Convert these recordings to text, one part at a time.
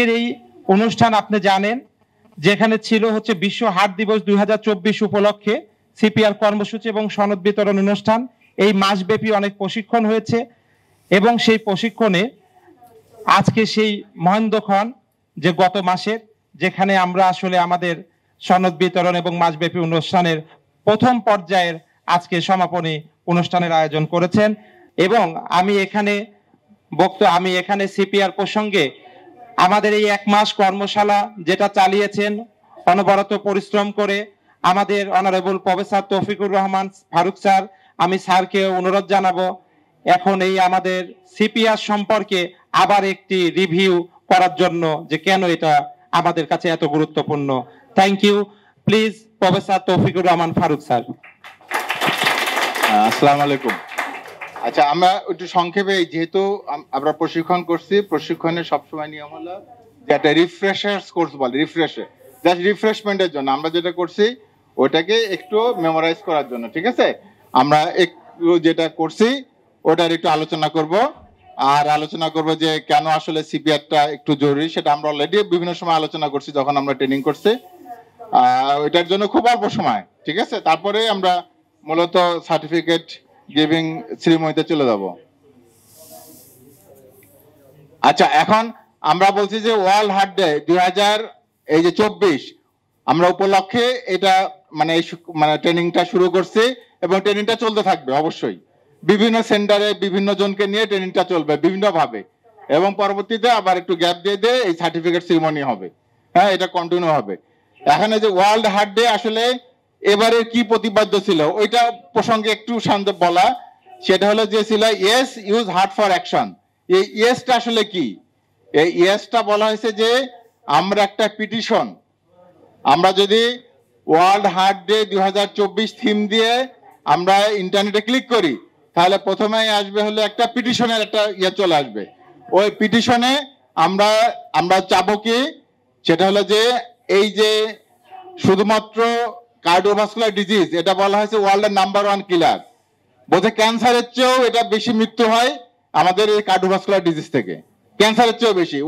এই অনুষ্ঠান আপনি জানেন, যেখানে ছিল হচ্ছে বিশ্ব হার্ট দিবস 2024 উপলক্ষে সিপিআর কর্মসূচি এবং সনদ বিতরণ অনুষ্ঠান। এই মাসব্যাপী অনেক প্রশিক্ষণ হয়েছে এবং সেই প্রশিক্ষণে আজকে সেই মহেন্দ্রক্ষণ যে গত মাসের, যেখানে আমরা আসলে আমাদের সনদ বিতরণ এবং মাসব্যাপী অনুষ্ঠানের প্রথম পর্যায়ের আজকে সমাপনী অনুষ্ঠানের আয়োজন করেছেন। এবং আমি এখানে সিপিআর প্রসঙ্গে আমাদের এই 1 মাস কর্মশালা যেটা চালিয়েছেন অনবরত পরিশ্রম করে আমাদের honourable professor Toufiqur Rahman Faruk sir, আমি স্যারকে অনুরোধ জানাবো এখন এই আমাদের সিপিআর সম্পর্কে আবার একটি রিভিউ করার জন্য, যে কেন এটা আমাদের কাছে এত গুরুত্বপূর্ণ। Thank you. Please professor Toufiqur Rahman Faruk sir. আসসালামু আলাইকুম। আচ্ছা, আমরা একটু সংক্ষেপে, যেহেতু আমরা প্রশিক্ষণ করছি, প্রশিক্ষণের সবসময় নিয়ম হলো যে একটা রিফ্রেশার্স কোর্স বলে, জাস্ট রিফ্রেশমেন্টের জন্য আমরা যেটা করছি ওটাকে একটু মেমোরাইজ করার জন্য। ঠিক আছে, আমরা একটু যেটা করছি ওটার একটু আলোচনা করব, আর আলোচনা করব যে কেন আসলে সিপিআরটা একটু জরুরি। সেটা আমরা অলরেডি বিভিন্ন সময় আলোচনা করছি যখন আমরা ট্রেনিং করছি, ওইটার জন্য খুব অল্প সময়। ঠিক আছে, তারপরে আমরা মূলত সার্টিফিকেট গিভিং সেরিমনিতে চলে যাব। আচ্ছা, এখন আমরা বলছি যে ওয়ার্ল্ড হার্ট ডে 2024 আমরা উপলক্ষে এটা মানে ট্রেনিংটা শুরু করছি এবং ট্রেনিংটা চলতে থাকবে অবশ্যই। বিভিন্ন সেন্টারে বিভিন্ন জনকে নিয়ে ট্রেনিংটা চলবে বিভিন্নভাবে, এবং পরবর্তীতে আবার একটু গ্যাপ দিয়ে এই সার্টিফিকেট সেরিমনি হবে। হ্যাঁ, এটা কন্টিনিউ হবে। এখানে যে ওয়ার্ল্ড হার্ট ডে আসলে এবারে কি প্রতিপাদ্য ছিল ওইটা প্রসঙ্গে একটু শান্ত বলা, সেটা হলো যে ছিল yes use heart for action. এই ইয়েসটা আসলে কি? এই ইয়েসটা বলা হয়েছে যে আমরা একটা পিটিশন, আমরা যদি ওয়ার্ল্ড হার্ট ডে 2024 থিম দিয়ে আমরা ইন্টারনেটে ক্লিক করি, তাহলে প্রথমেই আসবে হলো একটা পিটিশনের একটা চলে আসবে। ওই পিটিশনে আমরা চাবো কি, সেটা হলো যে এই যে শুধুমাত্র কার্ডিওভাস্কুলার ডিজিজ, এটা বলা হয়েছে ওয়ার্ল্ডের নাম্বার 1 কিলার। বোধ হয় ক্যান্সারের চেয়েও এটা বেশি মৃত্যু হয় আমাদের এই কার্ডিওভাস্কুলার ডিজিজ থেকে, ক্যান্সারের চেয়েও বেশি,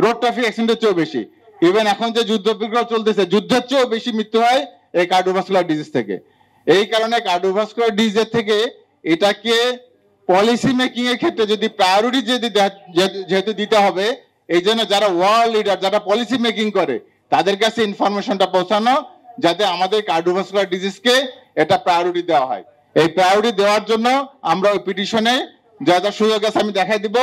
রোড ট্রাফিক অ্যাক্সিডেন্টের চেয়েও বেশি। ইভেন এখন যে যুদ্ধ বিগ্রহ চলতেছে, যুদ্ধের চেয়েও বেশি মৃত্যু হয় এই কার্ডিওভাস্কুলার ডিজিজ থেকে। এই কারণে কার্ডিওভাস্কুলার ডিজিজের থেকে এটাকে পলিসি মেকিং এর ক্ষেত্রে যদি প্রায়োরিটি যেহেতু দিতে হবে, এই জন্য যারা ওয়ার্ল্ড লিডার, যারা পলিসি মেকিং করে, তাদের কাছে ইনফরমেশনটা পৌঁছানো, যাতে আমাদের কার্ডিওভাস্কুলার ডিজিজকে এটা প্রায়োরিটি দেওয়া হয়। এই প্রায়োরিটি দেওয়ার জন্য আমরা ওই পিটিশনে যা যা সুযোগ আছে আমি দেখাই দিব।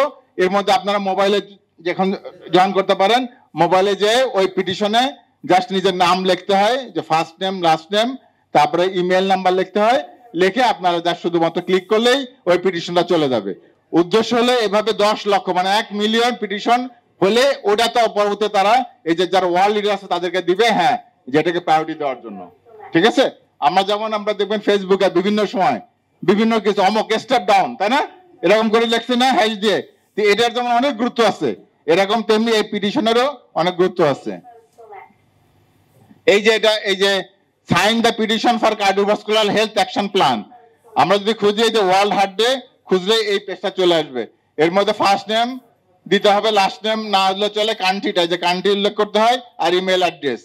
এর মধ্যে আপনারা মোবাইলে যখন জয়েন করতে পারেন, মোবাইলে যে ওই পিটিশনে জাস্ট নিজের নাম লিখতে হয়, যে ফার্স্ট নেম লাস্ট নেম, তারপরে ইমেল নাম্বার লিখতে হয়, লিখে আপনারা যা শুধুমাত্র ক্লিক করলেই ওই পিটিশনটা চলে যাবে। উদ্দেশ্য হলে এভাবে 10 লক্ষ মানে 1 মিলিয়ন পিটিশন হলে ওটা তো পরবর্তীতে তারা এই যে যারা ওয়ার্ল্ড লিডার আছে তাদেরকে দিবে, হ্যাঁ, যেটাকে প্রায়োরিটি দেওয়ার জন্য। ঠিক আছে, আমরা দেখবেন ফেসবুকে বিভিন্ন সময় বিভিন্ন কিছু অমুক স্টেপ ডাউন, তাই না, এরকম করে লিখছে না হ্যাশ দিয়ে। এটার যেমন অনেক গুরুত্ব আছে, এরকম তেমনি এই পিটিশনেরও অনেক গুরুত্ব আছে। এই যে sign the petition for cardiovascular health action plan, আমরা যদি খুঁজি এই যে ওয়ার্ল্ড হার্ট ডে খুঁজলে এই পেজটা চলে আসবে। এর মধ্যে ফার্স্ট নেম দিতে হবে, লাস্ট নেম না হলে চলে, কান্ট্রিটা যে কান্ট্রি উল্লেখ করতে হয়, আর ইমেল অ্যাড্রেস।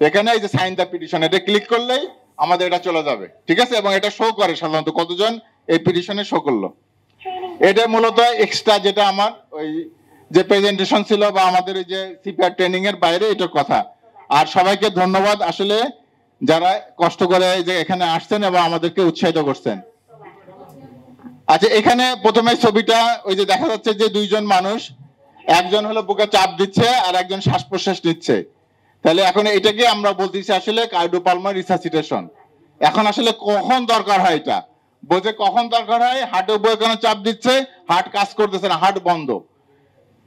এখানে এই যে সাইন দ্য পিটিশন, এটা ক্লিক করলেই আমাদের এটা চলে যাবে। ঠিক আছে, এবং এটা শো করে সাধারণত কতজন এই পিটিশনে শো করলো। এটা মূলত এক্সট্রা যেটা আমার ওই যে প্রেজেন্টেশন ছিল বা আমাদের এই যে সিপিআর ট্রেনিং এর বাইরে এটার কথা। আর সবাইকে ধন্যবাদ আসলে যারা কষ্ট করে এই যে এখানে আসছেন এবং আমাদেরকে উৎসাহিত করছেন। আচ্ছা, এখানে প্রথমে ছবিটা ওই যে দেখা যাচ্ছে যে 2 জন মানুষ, একজন হলো বুকে চাপ দিচ্ছে আর একজন শ্বাস প্রশ্বাস নিচ্ছে। তাহলে এখন এটাকে আমরা বলতেছি আসলে কার্ডিওপালমারি রিসাসিটেশন। এখন আসলে কখন দরকার হয় এটা বোঝে, কখন দরকার হয়, হার্টের উপরে কেন চাপ দিচ্ছে, হার্ট কাজ করতেছে না, হার্ট বন্ধ,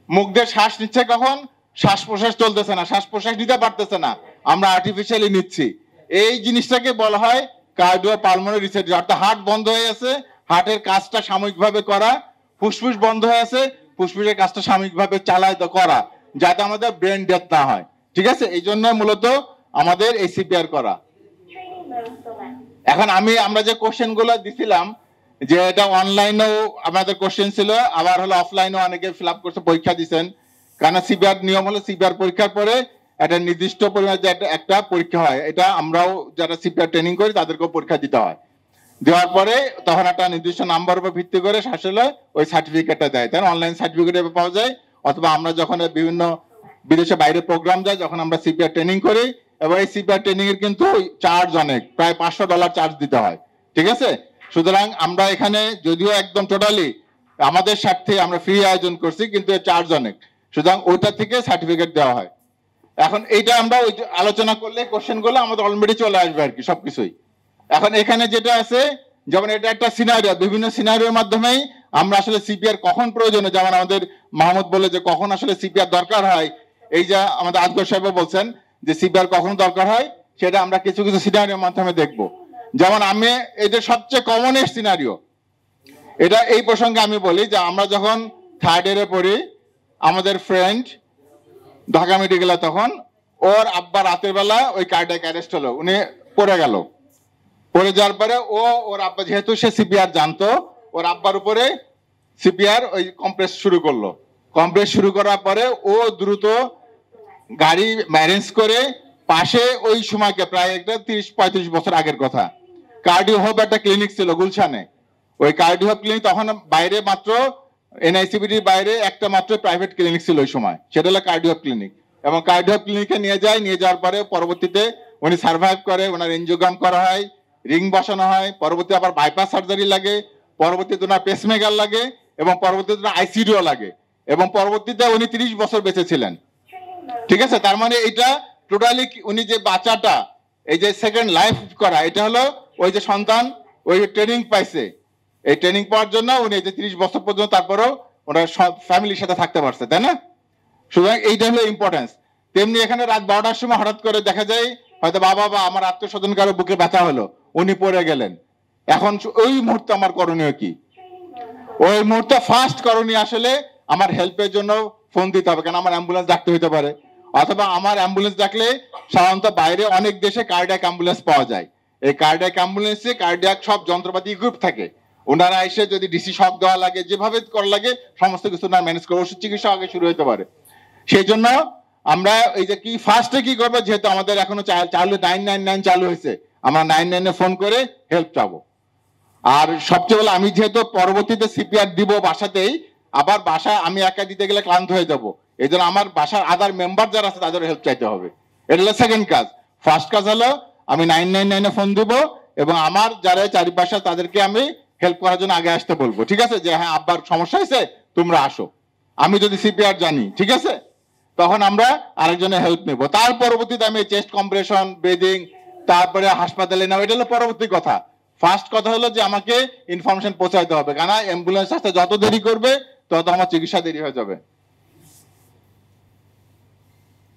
মুখ দিয়ে শ্বাস নিচ্ছে, কখন শ্বাস প্রশ্বাস চলতেছে না, শ্বাস প্রশ্বাস নিতে পারতেছে না, আমরা আর্টিফিশিয়ালি নিচ্ছি। এই জিনিসটাকে বলা হয় কার্ডিওপালমারি রিসাসিটেশন। অর্থাৎ হার্ট বন্ধ হয়ে আছে, হার্টের কাজটা সাময়িকভাবে করা, ফুসফুস বন্ধ হয়ে আছে, ফুসফুসের কাজটা সাময়িকভাবে চালায় করা, যাতে আমাদের ব্রেন ডেথ না হয়। ঠিক আছে, এই জন্য মূলত আমাদের এই সিপিআর করা। এখন আমরা যে কোশ্চেন গুলো দিছিলাম, যে এটা অনলাইনেও আমাদের কোশ্চেন ছিল, আবার হলো অফলাইনেও অনেকে ফিল আপ করছে, পরীক্ষা দিচ্ছেন। কারণ সিপিআর নিয়ম হলো সিপিআর পরীক্ষার পরে একটা নির্দিষ্ট পরিমাণে যে একটা পরীক্ষা হয়, এটা আমরাও যারা সিপিআর ট্রেনিং করি তাদেরকেও পরীক্ষা দিতে হয়। দেওয়ার পরে তখন একটা নির্দিষ্ট নাম্বার উপর ভিত্তি করে আসলে ওই সার্টিফিকেটটা দেয়, তাই অনলাইন সার্টিফিকেট পাওয়া যায়। অথবা আমরা যখন বিভিন্ন বিদেশে বাইরে প্রোগ্রাম যায়, যখন আমরা সিপিআর ট্রেনিং করি, এবং এই সিপিআর ট্রেনিং এর কিন্তু চার্জ অনেক, প্রায় $500 চার্জ দিতে হয়, ঠিক আছে। সুতরাং আমরা এখানে যদিও একদম টোটালি আমাদের স্বার্থে আমরা ফ্রি আয়োজন করছি, কিন্তু এর চার্জ অনেক, সুতরাং ওইটা থেকে সার্টিফিকেট দেওয়া হয়। এখন এইটা আমরা ওই আলোচনা করলে কোশ্চেন গুলো আমাদের অলরেডি চলে আসবে আর কি সবকিছুই। এখন এখানে যেটা আছে, যেমন এটা একটা সিনারিও, বিভিন্ন সিনারিওর মাধ্যমেই আমরা আসলে সিপিআর কখন প্রয়োজন, যেমন আমাদের মাহমুদ বলে যে কখন আসলে সিপিআর দরকার হয়, এই যে আমাদের আজগর সাহেব বলছেন যে সিপিআর কখন দরকার হয়, সেটা আমরা কিছু কিছু সিনারিওর মাধ্যমে দেখব। যেমন আমি এটা সবচেয়ে কমনেস্ট সিনারিও, এটা এই প্রসঙ্গে আমি বলি যে আমরা যখন থার্ড ইয়ারে পড়ি, আমাদের ফ্রেন্ড ঢাকা মেডিকেলে, তখন ওর আব্বা রাতের বেলা ওই কার্ডিয়াক অ্যারেস্ট হলো, উনি পড়ে গেল। পড়ে যাওয়ার পরে ওর আব্বা, যেহেতু সে সিপিআর জানতো, ওর আব্বার উপরে সিপিআর ওই কম্প্রেস শুরু করলো। কম্প্রেস শুরু করার পরে ও দ্রুত গাড়ি ম্যারেঞ্জ করে পাশে, ওই সময়কে প্রায় একটা 30-35 বছর আগের কথা, কার্ডিও হব একটা ক্লিনিক ছিল গুলশানে। ওই কার্ডিও হব ক্লিনিক তখন বাইরে মাত্র এনআইসিবিটির বাইরে একটা মাত্র প্রাইভেট ক্লিনিক ছিল ওই সময়, সেটা হলো কার্ডিও হব ক্লিনিক। এবং কার্ডিও হব ক্লিনিকে নিয়ে যাওয়ার পরে পরবর্তীতে উনি সার্ভাইভ করে, ওনার এনজিওগ্রাম করা হয়, রিং বসানো হয়, পরবর্তী আবার বাইপাস সার্জারি লাগে, পরবর্তীতে ওনার পেসমেকার লাগে, এবং পরবর্তীতে ওনার আইসিডিও লাগে, এবং পরবর্তীতে উনি 30 বছর বেঁচে ছিলেন, ঠিক আছে। তার মানে এটা টোটালি উনি যে বাচ্চাটা, এই যে সেকেন্ড লাইফ করা, এটা হলো ওই যে সন্তান ওই ট্রেনিং পাইছে, এই ট্রেনিং পাওয়ার জন্য উনি এই যে 30 বছর পর্যন্ত তারপরেও ওনার ফ্যামিলির সাথে থাকতে পারছে, তাই না। সুতরাং এইটা হলো ইম্পর্টেন্স। তেমনি এখানে রাত 12টার সময় হঠাৎ করে দেখা যায় হয়তো বাবা বা আমার আত্মীয় স্বজন কারো বুকে ব্যথা হলো, উনি পড়ে গেলেন। এখন ওই মুহূর্তে আমার করণীয় কি? ওই মুহূর্তে ফার্স্ট করণীয় আসলে আমার হেল্পের জন্য ফোন দিতে হবে, কারণ আমার অ্যাম্বুলেন্স ডাকতে হতে পারে। অথবা আমার অ্যাম্বুলেন্স ডাকলে সাধারণত বাইরে অনেক দেশে কার্ডিয়াক অ্যাম্বুলেন্স পাওয়া যায়। এই কার্ডিয়াক অ্যাম্বুলেন্সে কার্ডিয়াক সব যন্ত্রপাতি ইকুইপ থাকে, ওনারা এসে যদি ডিসি শক দেওয়া লাগে, যেভাবে করা লাগে সমস্ত কিছু না ম্যানেজ করে, ওষুধ চিকিৎসা আগে শুরু হতে পারে। সেই জন্য আমরা এই যে কি ফার্স্টে কি করবো, যেহেতু আমাদের এখনো চালু 999 চালু হয়েছে, আমরা 999 ফোন করে হেল্প চাবো। আর সবচেয়ে বলে, আমি যেহেতু পরবর্তীতে সিপিআর দিব বাসাতেই, আবার বাসায় আমি একা দিতে গেলে ক্লান্ত হয়ে যাব, এই জন্য আমার বাসার আদার মেম্বার যারা আছে তাদের হেল্প চাইতে হবে। এটা হলো সেকেন্ড কাজ। ফার্স্ট কাজ হলো আমি 999 ফোন দিব, এবং আমার যারা চারিপাশে তাদেরকে আমি হেল্প করার জন্য আগে আসতে বলবো, ঠিক আছে, যে হ্যাঁ আব্বার সমস্যা হয়েছে, তোমরা আসো। আমি যদি সিপিআর জানি, ঠিক আছে, তখন আমরা আরেকজনের হেল্প নেব। তার পরবর্তীতে আমি চেস্ট কম্প্রেশন, ব্রিদিং, তারপরে হাসপাতালে নেওয়া, এটা হলো পরবর্তী কথা। ফার্স্ট কথা হলো যে আমাকে ইনফরমেশন পৌঁছাইতে হবে, কারণ অ্যাম্বুলেন্স আসতে যত দেরি করবে তত আমার চিকিৎসা দেরি হয়ে যাবে।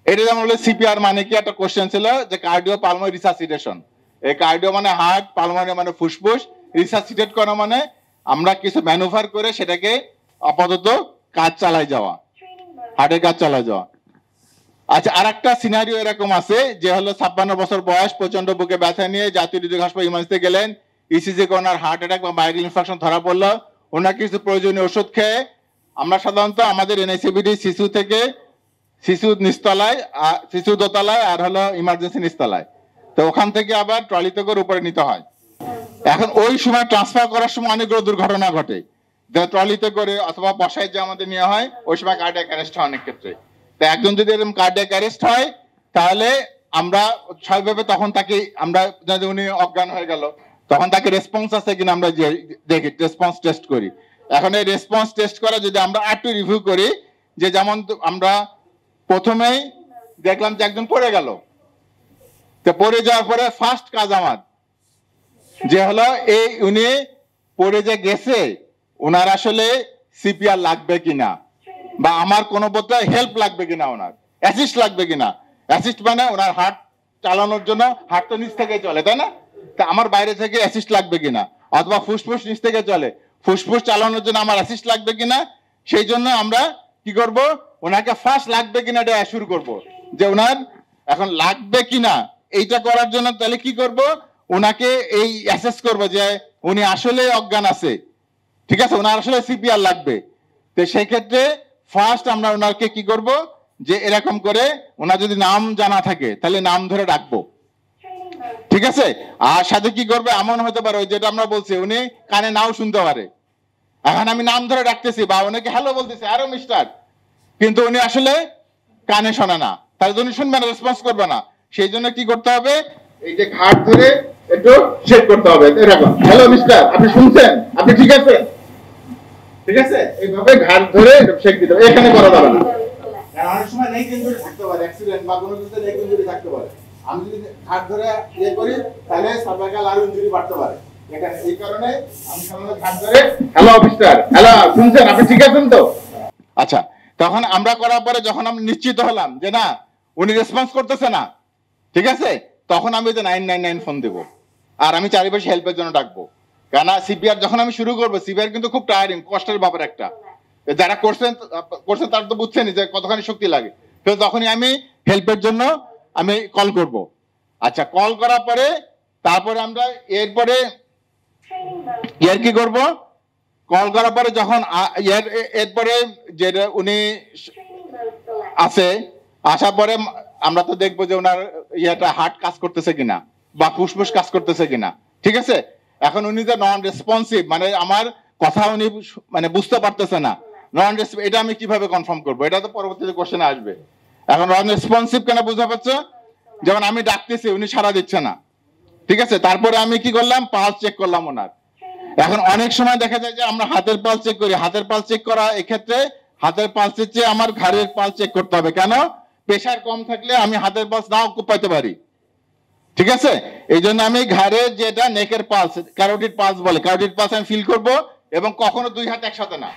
এটা যেমন হলো সিপিআর মানে কি, একটা কোশ্চেন ছিল যে কার্ডিও পালমোনারি রিসাসিটেশন। এই কার্ডিও মানে হার্ট, পালমোনারি মানে ফুসফুস, রিসাসিটেট করা মানে আমরা কিছু ম্যানুভার করে সেটাকে আপাতত কাজ চালাই যাওয়া, হার্টের কাজ চালাই যাওয়া। আচ্ছা, আর একটা সিনারিও এরকম আছে যে হলো 56 বছর বয়স, প্রচন্ড বুকে ব্যথা নিয়ে জাতীয় হৃদয় হাসপাতাল ইমার্জেন্সিতে গেলেন, ইসিজি ওনার হার্ট অ্যাটাক বা ভাইরাল ইনফেকশন ধরা পড়লো, ওনার কিছু প্রয়োজনীয় ওষুধ খেয়ে আমরা সাধারণত আমাদের এনআইসিবিডি শিশু নিচতলায়, শিশু দোতলায়, আর হলো ইমার্জেন্সি নিচতলায়, তো ওখান থেকে আবার ট্রলিতে করে উপরে নিতে হয়। এখন ওই সময় ট্রান্সফার করার সময় অনেকগুলো দুর্ঘটনা ঘটে, ট্রলিতে করে অথবা বসায় যে আমাদের নেওয়া হয়, ওই সময় কার্ডিয়াক অ্যারেস্ট হয় অনেক ক্ষেত্রে। তো একজন যদি এরকম কার্ডিয়াক অ্যারেস্ট হয়, তাহলে আমরা স্বাভাবিকভাবে তখন তাকে আমরা, উনি অজ্ঞান হয়ে গেল, তখন তাকে রেসপন্স আছে কিনা আমরা দেখি, রেসপন্স টেস্ট করি। এখন এই রেসপন্স টেস্ট করা যদি আমরা একটু রিভিউ করি, যে যেমন আমরা প্রথমেই দেখলাম যে একজন পড়ে গেল, তো পড়ে যাওয়ার পরে ফার্স্ট কাজ আমার যে হলো এই উনি পড়ে যে গেছে, ওনার আসলে সিপিআর লাগবে কিনা, বা আমার কোনো বোধহয় হেল্প লাগবে কিনা, ওনার অ্যাসিস্ট লাগবে কিনা। অ্যাসিস্ট মানে ওনার হার্ট চালানোর জন্য, হার্ট তো নিচ থেকে চলে, তাই না, তা আমার বাইরে থেকে অ্যাসিস্ট লাগবে কিনা, অথবা ফুসফুস নিচ থেকে চলে, ফুসফুস চালানোর জন্য আমার অ্যাসিস্ট লাগবে কিনা। সেই জন্য আমরা কি করব, ওনাকে ফার্স্ট লাগবে কিনা এটা অ্যাসিওর করব, যে ওনার এখন লাগবে কিনা। এইটা করার জন্য তাহলে কি করব, ওনাকে এই অ্যাসেস করব যে উনি আসলে অজ্ঞান আছে, ঠিক আছে, ওনার আসলে সিপিআর লাগবে। তো সেই ক্ষেত্রে ফার্স্ট আমরা ওনাকে কি করব, যে এরকম করে ওনার যদি নাম জানা থাকে তাহলে নাম ধরে ডাকবো, ঠিক আছে। আর সাথে কি করবে, এমন হতে পারে ওই যেটা আমরা বলছি উনি কানে নাও শুনতে পারে, এখন আমি নাম ধরে ডাকতেছি বা ওনাকে হ্যালো বলতেছি, আরো মিস্টার, কিন্তু উনি আসলে কানে শোনে না, তাহলে উনি শুনবে না, রেসপন্স করবে না। সেই জন্য কি করতে হবে, এই যে ঘাট ধরে একটু শেক করতে হবে, এরকম হ্যালো মিস্টার, আপনি শুনছেন, আপনি ঠিক আছে, ঠিক আছে, এইভাবে ঘাট ধরে শেক দিতে হবে। এখানে করা যাবে না, কারণ অনেক সময় নেক ইনজুরি থাকতে পারে, অ্যাক্সিডেন্ট বা কোনো কিছুতে নেক ইনজুরি থাকতে পারে। আমি যদি ঘাট ধরে ইয়ে করি তাহলে সার্ভাইকাল আর ইনজুরি বাড়তে পারে এখানে, এই কারণে আমি সামনে ঘাট ধরে হ্যালো মিস্টার, হ্যালো শুনছেন, আপনি ঠিক আছেন তো। আচ্ছা, তখন আমরা করার পরে যখন আমি নিশ্চিত হলাম যে না উনি রেসপন্স করতেছে না, ঠিক আছে, তখন আমি যে 999 ফোন দেবো আর আমি চারিপাশে হেল্পের জন্য ডাকবো। কেন সিপিআর যখন আমি শুরু করবো, সিপিআর কিন্তু খুব টায়ারিং, কষ্টের ব্যাপার একটা, যারা করছেন তারা তো বুঝছেনই যে কতখানি শক্তি লাগে, তো তখনই আমি হেল্পের জন্য আমি কল করব। আচ্ছা, কল করার পরে তারপরে আমরা এরপরে এর কি করব, কল করার পরে যখন এরপরে যে উনি আছে, আসার পরে আমরা তো দেখবো যে ওনার ইয়েটা হার্ট কাজ করতেছে কিনা বা ফুসফুস কাজ করতেছে কিনা, ঠিক আছে। এখন উনি যে নন রেসপন্সিভ, মানে আমার কথা উনি মানে বুঝতে পারতেছে না, নন রেসপন্সিভ, এটা আমি কিভাবে কনফার্ম করবো, এটা তো পরবর্তীতে কোশ্চেনে আসবে। এখন নন রেসপন্সিভ কেন বুঝতে পারছো, যেমন আমি ডাকতেছি উনি সাড়া দিচ্ছে না, ঠিক আছে, তারপরে আমি কি করলাম, পালস চেক করলাম ওনার। এখন অনেক সময় দেখা যায় যে আমরা হাতের পালস চেক করি, হাতের পালস চেক করা এক্ষেত্রে হাতের পালসের চেয়ে আমার ঘাড়ের পালস চেক করতে হবে, কেন, প্রেশার কম থাকলে আমি হাতের পালস নাও পাইতে পারি, ঠিক আছে। এই জন্য আমি ঘাড়ের যেটা নেকের পালস, ক্যারোটিড পালস বলে, ক্যারোটিড পালস আমি ফিল করব, এবং কখনো দুই হাত একসাথে না,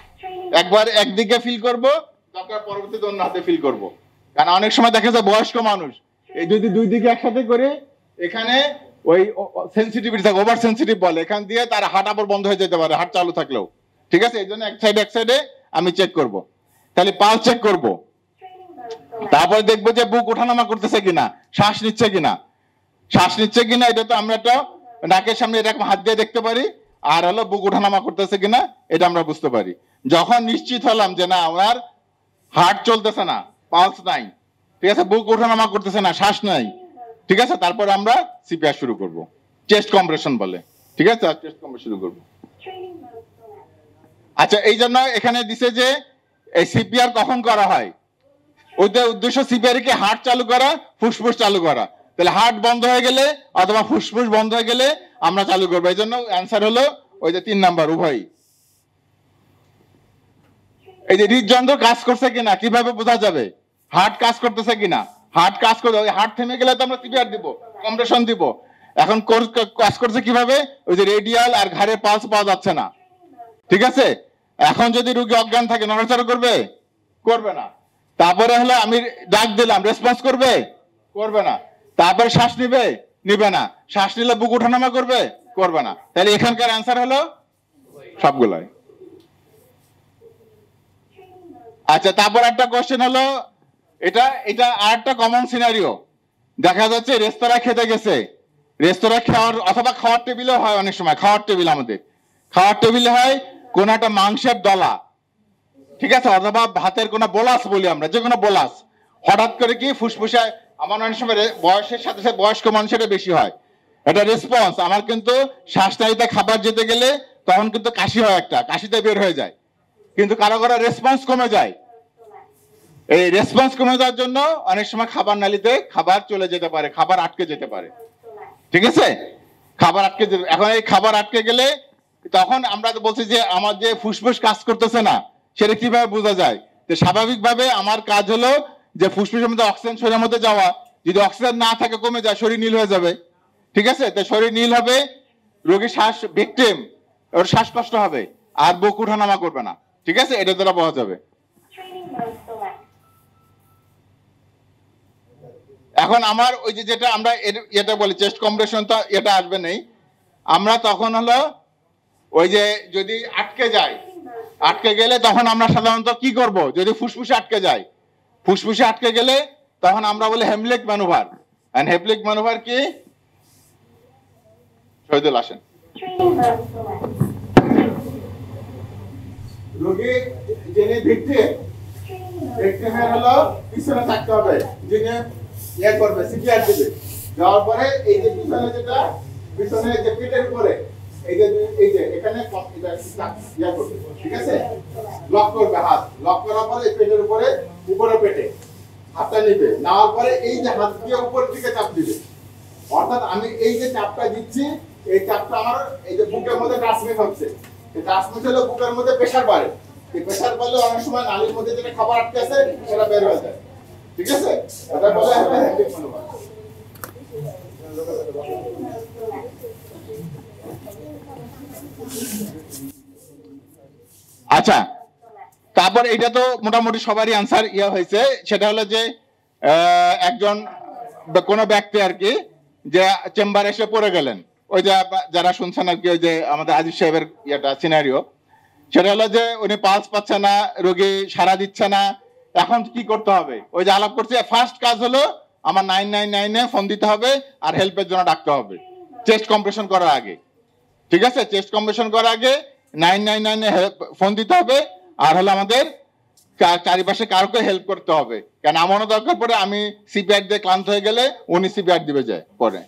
একবার একদিকে ফিল করব, দরকার পরবর্তীতে অন্য হাতে ফিল করব। কারণ অনেক সময় দেখা যায় বয়স্ক মানুষ এই যদি দুই দিকে একসাথে করে এখানে ওই সেন্সিটিভিটি থাকে, ওভার সেন্সিটিভ বলে, এখান দিয়ে তার হার্ট আবার বন্ধ হয়ে যেতে পারে, হার্ট চালু থাকলেও, ঠিক আছে। এই জন্য এক সাইডে আমি চেক করব, তাহলে পালস চেক করব, তারপরে দেখবো যে বুক ওঠানামা করতেছে কিনা, শ্বাস নিচ্ছে কিনা, শ্বাস নিচ্ছে কিনা, এটা তো আমরা একটা নাকের সামনে এরকম হাত দিয়ে দেখতে পারি, আর হলো বুক ওঠানামা করতেছে কিনা এটা আমরা বুঝতে পারি। যখন নিশ্চিত হলাম যে না আমার হার্ট চলতেছে না, পালস নাই, ঠিক আছে, বুক ওঠানামা করতেছে না, শ্বাস নাই, ঠিক আছে, তারপরে আমরা সিপিআর শুরু করব, চেস্ট কম্প্রেশন বলে, ঠিক আছে, চেস্ট কম্প্রেশন শুরু করব। আচ্ছা, এই জন্য এখানে দিছে যে এই সিপিআর কখন করা হয়, ওদের উদ্দেশ্য সিপিআর কে হার্ট চালু করা, ফুসফুস চালু করা, তাহলে হার্ট বন্ধ হয়ে গেলে অথবা ফুসফুস বন্ধ হয়ে গেলে আমরা চালু করবো। এই জন্য অ্যান্সার হলো ওই যে 3 নাম্বার উভয়। এই যে হৃদযন্ত্র কাজ করছে কিনা কিভাবে বোঝা যাবে, হার্ট কাজ করতেছে কিনা, হার্ট কাজ করতে, ওই হার্ট থেমে গেলে তো আমরা সিপিআর দিব, কম্প্রেশন দিব। এখন কাজ করছে কিভাবে, ওই যে রেডিয়াল আর ঘাড়ের পালস পাওয়া যাচ্ছে না, ঠিক আছে। এখন যদি রোগী অজ্ঞান থাকে নড়াচড়া করবে, করবে না, তারপরে হলো আমি ডাক দিলাম, রেসপন্স করবে, করবে না, তারপরে শ্বাস নিবে না, শ্বাস নিলে বুক ওঠানামা করবে না, তাহলে এখানকার অ্যান্সার হলো সবগুলাই। আচ্ছা, তারপর একটা কোশ্চেন হলো, এটা আর একটা কমন সিনারিও, দেখা যাচ্ছে রেস্তোরাঁ খেতে গেছে, রেস্তোরাঁ খাওয়ার অথবা খাওয়ার টেবিলেও হয়, অনেক সময় খাওয়ার টেবিল, আমাদের খাওয়ার টেবিলে হয় কোন একটা মাংসের ডলা, ঠিক আছে, অথবা ভাতের কোনো বোলাস বলি আমরা, যে কোনো বোলাস, হঠাৎ করে কি ফুসফুসে, আমার অনেক সময় বয়সের সাথে সাথে বয়স্ক মানুষের বেশি হয় এটা রেসপন্স, আমার কিন্তু শ্বাসনালীতে খাবার যেতে গেলে তখন কিন্তু কাশি হয়, একটা কাশিতে বের হয়ে যায়, কিন্তু কারো কারো রেসপন্স কমে যায়। এই রেসপন্স কমে যাওয়ার জন্য অনেক সময় খাবার নালীতে খাবার চলে যেতে পারে, খাবার আটকে যেতে পারে, ঠিক আছে, খাবার আটকে যেতে। এখন এই খাবার আটকে গেলে তখন আমরা বলছি যে আমার যে ফুসফুস কাজ করতেছে না, সেটা কিভাবে বোঝা যায়, তো স্বাভাবিকভাবে আমার কাজ হলো যে ফুসফুসের মধ্যে অক্সিজেন শরীরের মধ্যে যাওয়া, যদি অক্সিজেন না থাকে কমে যায়, শরীর নীল হয়ে যাবে, ঠিক আছে, তো শরীর নীল হবে, রোগীর শ্বাস ভিকটিম, ওর শ্বাসকষ্ট হবে, আর বুক ওঠানামা করবে না, ঠিক আছে, এটা দ্বারা বোঝা যাবে। এখন আমার ওই যে যেটা আমরা এটা বলি চেস্ট কম্প্রেশন, তো এটা আসবে নেই, আমরা তখন হলো ওই যে যদি আটকে গেলে তখন আমরা সাধারণত কি করব, যদি ফুসফুসে আটকে যায়, ফুসফুসে আটকে গেলে তখন আমরা বলি হেমলিক ম্যানুভার। এন্ড হেমলিক ম্যানুভার কি, শহীদুল আসেন, রোগী যিনি ভিকটিম রেকটিফায়ার হলো পিছনে থাকতে হবে, যিনি ইয়ে করবে সিপিআর দিবে। যাওয়ার পরে এই যে পিছনে যেটা পিছনে যে পেটের উপরে এই যে এখানে এটা ইয়া করবে, ঠিক আছে, লক করবে হাত, লক করার পরে পেটের উপরে পেটে হাতটা নিবে, নেওয়ার পরে এই যে হাত দিয়ে উপরের দিকে চাপ দিবে। অর্থাৎ আমি এই যে চাপটা দিচ্ছি, এই চাপটা আমার এই যে বুকের মধ্যে ট্রান্সমিট হচ্ছে। এই ট্রান্সমিট হলে বুকের মধ্যে প্রেসার বাড়ে। এই প্রেসার বাড়লে অনেক সময় নালীর মধ্যে যেটা খাবার আটকে আছে সেটা বের হয়ে যায়, ঠিক আছে। এটা বলে হ্যান্ডলিং ম্যানুভার। আচ্ছা, তারপর এটা তো মোটামুটি সবারই আনসার ইয়া হয়েছে। সেটা হলো যে একজন কোনো ব্যক্তি আর কি যে চেম্বারে এসে পড়ে গেলেন, ওই যে যারা শুনছেন আর কি, ওই যে আমাদের আজিজ সাহেবের ইয়েটা সিনারিও, সেটা হলো যে উনি পালস পাচ্ছে না, রোগী সাড়া দিচ্ছে না, এখন কি করতে হবে? ওই যে আলাপ করছে, ফার্স্ট কাজ হলো আমার 999-এ ফোন দিতে হবে আর হেল্পের জন্য ডাকতে হবে চেস্ট কম্প্রেশন করার আগে, ঠিক আছে। চেস্ট কম্প্রেশন করার আগে 999-এ ফোন দিতে হবে, আর হলো আমাদের চারিপাশে কাউকে হেল্প করতে হবে, কারণ আমারও দরকার পড়ে, আমি সিপিআর দিয়ে ক্লান্ত হয়ে গেলে উনি সিপিআর দিবে যায় পরে।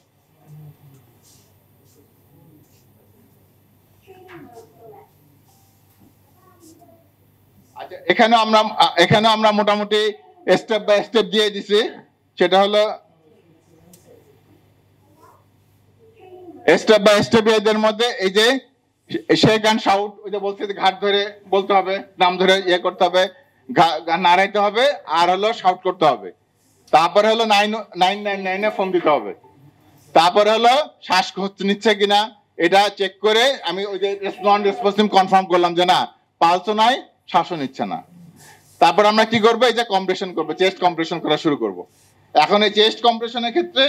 আচ্ছা, এখানে আমরা মোটামুটি স্টেপ বাই স্টেপ দিয়ে দিছি। সেটা হলো স্টেপ বাই স্টেপ এদের মধ্যে এই যে শেক অ্যান্ড শাউট, ওই যে বলছে ঘাট ধরে বলতে হবে, নাম ধরে ইয়ে করতে হবে, নাড়াইতে হবে, আর হলো শাউট করতে হবে। তারপরে হলো 999-এ ফোন দিতে হবে। তারপরে হলো শ্বাস নিচ্ছে কিনা এটা চেক করে আমি ওই যে নন রেসপন্সিভ কনফার্ম করলাম যে না, পালসও নাই, শ্বাসও নিচ্ছে না। তারপর আমরা কি করবো? এই যে কম্প্রেশন করবো, চেস্ট কম্প্রেশন করা শুরু করব। এখন এই চেস্ট কম্প্রেশনের ক্ষেত্রে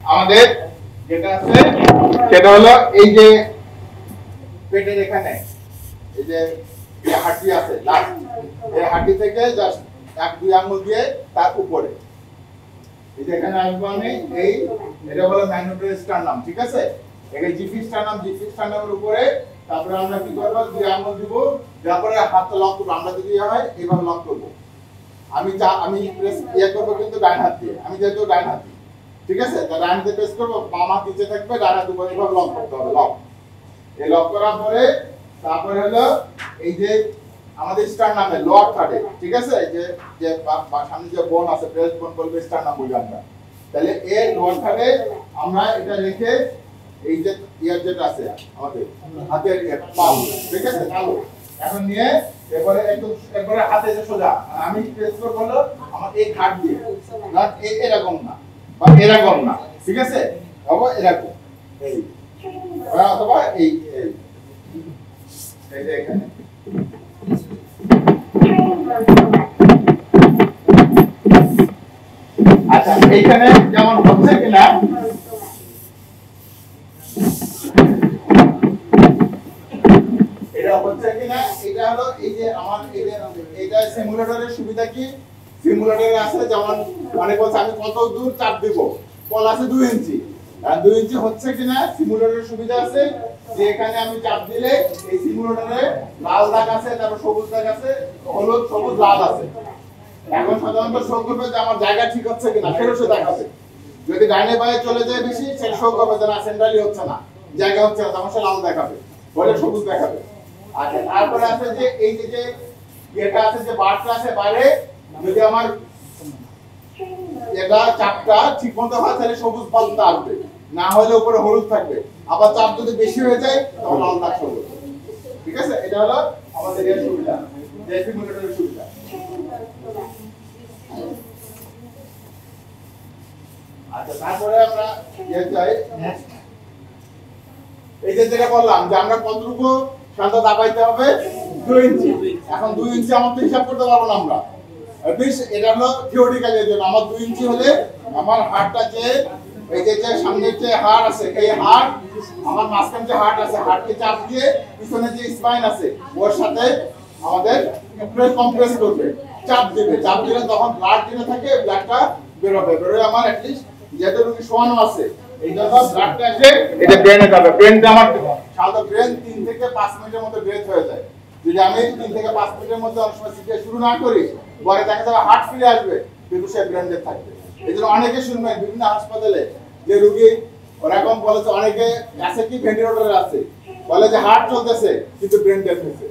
আমাদের যেটা আছে সেটা হলো এই যে পেটের এখানে এই যে হাড্ডি আছে, এই হাড্ডি থেকে জাস্ট 1-2 আঙ্গুল দিয়ে তার উপরে এই যে এখানে আসবো আমি, এই এটা হলো ম্যানুটারি স্টার্নাম, ঠিক আছে। এই জিপি স্টার্নামের উপরে তারপরে আমরা কি করব? 2 আঙ্গুল দিব, তারপরে হাতটা লক করব। আমরা যদি হয় এইভাবে লক করব। আমি প্রেস ইয়া করব কিন্তু ডান হাত দিয়ে, আমি যেহেতু ডান হাত, ঠিক আছে। তাহলে ডান হাতে প্রেস করব, বাম হাত নিচে থাকবে, ডান হাত উপরে এইভাবে লক করতে হবে। লক, এই লক করার পরে তারপরে হলো এই যে আমাদের স্টার্নামে লোয়ার থার্ডে, ঠিক আছে, এই যে সামনে যে বোন আছে, ব্রেস্ট বোন বলবে, স্টার্নাম বলি আমরা। তাহলে এই লোয়ার থার্ডে আমরা এটা রেখে এই যে ইয়ার যেটা আছে আমাদের হাতের পাম, ঠিক আছে, চালু এখন নিয়ে এবারে একবারে হাতে যে সোজা আমি প্রেস করব হলো আমার এই ঘাট দিয়ে, না এরকম না বা এরকম না, ঠিক আছে, হবে এরকম, এই অথবা এই যে এখানে। আচ্ছা, এইখানে যেমন হচ্ছে কিনা এটা হচ্ছে কিনা, এটা হলো এই যে আমার এটা সিমুলেটরের সুবিধা কি? সিমুলেটরে আছে যেমন অনেক বলছে আমি কত দূর চাপ দিব, বল আছে 2 ইঞ্চি, আর 2 ইঞ্চি হচ্ছে কিনা সিমুলেটরের সুবিধা আছে যে এখানে আমি চাপ দিলে এই সিমুলেটরে লাল দাগ আছে, তারপর সবুজ দাগ আছে, হলুদ সবুজ লাল আছে। এখন সাধারণত শো করবে যে আমার জায়গা ঠিক হচ্ছে কিনা, ফেরোসে দেখাবে। যদি ডাইনে বাঁয়ে চলে যায় বেশি, সেটা শো করবে যে না সেন্টারই হচ্ছে না, জায়গা হচ্ছে না, তখন সে লাল দেখাবে, বলে সবুজ দেখাবে। আচ্ছা, তারপরে আছে যে এই যে এটা আছে যে বারটা আছে বাইরে, যদি আমার এটা চাপটা ঠিকমতো হয় তাহলে সবুজ বাল্বটা আসবে, না হলে উপরে হলুদ থাকবে। আবার চাপ যদি বেশি হয়ে যায় তখন লাল দাগ হবে, ঠিক আছে। এটা হলো আমাদের এর সুবিধা, যে সিমুলেটরের সুবিধা। আচ্ছা, তারপরে আমরা যাই এই যে যেটা বললাম যে আমরা কতটুকু শান্ত দাবাইতে হবে, 2 ইঞ্চি। এখন 2 ইঞ্চি আমার তো হিসাব করতে পারবো না আমরা, এটা হলো থিওরিটিক্যালি এর জন্য। আমার 2 ইঞ্চি হলে আমার হাড়টা যে এই যে সামনের যে হাড় আছে, এই হাড় আমার মাঝখানে যে হাড় আছে, হাড়কে চাপ দিয়ে পিছনে যে স্পাইন আছে ওর সাথে আমাদের কম্প্রেস করবে, চাপ দিবে। চাপ দিলে তখন ব্লাড যেটা থাকে ব্লাডটা বের হবে, বেরোয় আমার অ্যাটলিস্ট যেহেতু রোগী শোয়ানো আছে এই জন্য ব্লাডটা এসে এটা ব্রেনে যাবে। ব্রেনটা আমার সাধারণত ব্রেন 3 থেকে 5 মিনিটের মধ্যে ব্রেথ হয়ে যায়। যদি আমি 3 থেকে 5 মিনিটের মধ্যে অনেক সময় সিপিআর শুরু না করি, পরে দেখা যাবে হার্ট ফিরে আসবে কিন্তু সে ব্রেনডেড থাকবে। এই জন্য অনেকে শুনবেন বিভিন্ন হাসপাতালে যে রোগী ওরকম বলেছে, অনেকে আছে কি ভেন্টিলেটরে আছে, বলে যে হার্ট চলতেছে কিন্তু ব্রেন ডেড হয়েছে।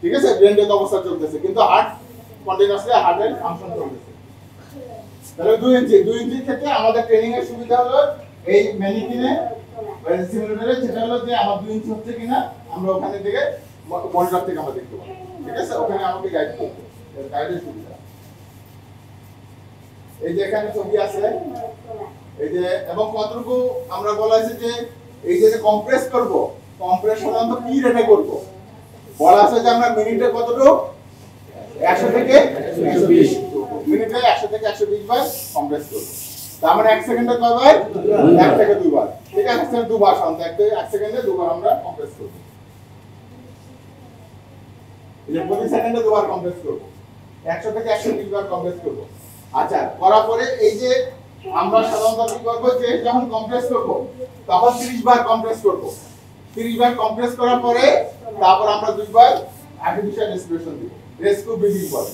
ঠিক আছে, ব্রেন ডেড অবস্থা চলতেছে কিন্তু হার্ট কন্টিনিউয়াসলি হার্টের ফাংশন চলতেছে। তাহলে 2 ইঞ্চির ক্ষেত্রে আমাদের ট্রেনিং এর সুবিধা হলো এই ম্যানিকিনে সিমুলেটরে যেটা হলো যে আমার 2 ইঞ্চি হচ্ছে কিনা আমরা ওখানে থেকে মনিটর থেকে আমরা দেখতে পাবো। ঠিক আছে, ওখানে আমাকে গাইড করবে, গাইডের সুবিধা। এই যে এখানে ছবি আছে, এই যে এবং কতটুকু আমরা বলা আছে যে এই যে কম্প্রেস করব, কম্প্রেস সাধারণত কি রেটে করব, বলা আছে যে আমরা মিনিটে কতটুকু 100 থেকে 120, মিনিটে 100 থেকে 120 বার কম্প্রেস করব। তার মানে 1 সেকেন্ডে কয়বার? 1 থেকে 2 বার। ঠিক আছে, 1 সেকেন্ডে 2 বার, সাধারণত 1 সেকেন্ডে 2 বার আমরা কম্প্রেস করব। এই যে প্রতি সেকেন্ডে 2 বার কম্প্রেস করব, 100 থেকে 120 বার কম্প্রেস করব। আচ্ছা, করার পরে এই যে আমরা সাধারণত কি করব, যে যখন কম্প্রেস করব তখন 30 বার কম্প্রেস করব। 30 বার কম্প্রেস করার পরে তারপর আমরা 2 বার আর্টিফিশিয়াল রেসপিরেশন দিব, রেস্কিউ ব্রিদিং বলে।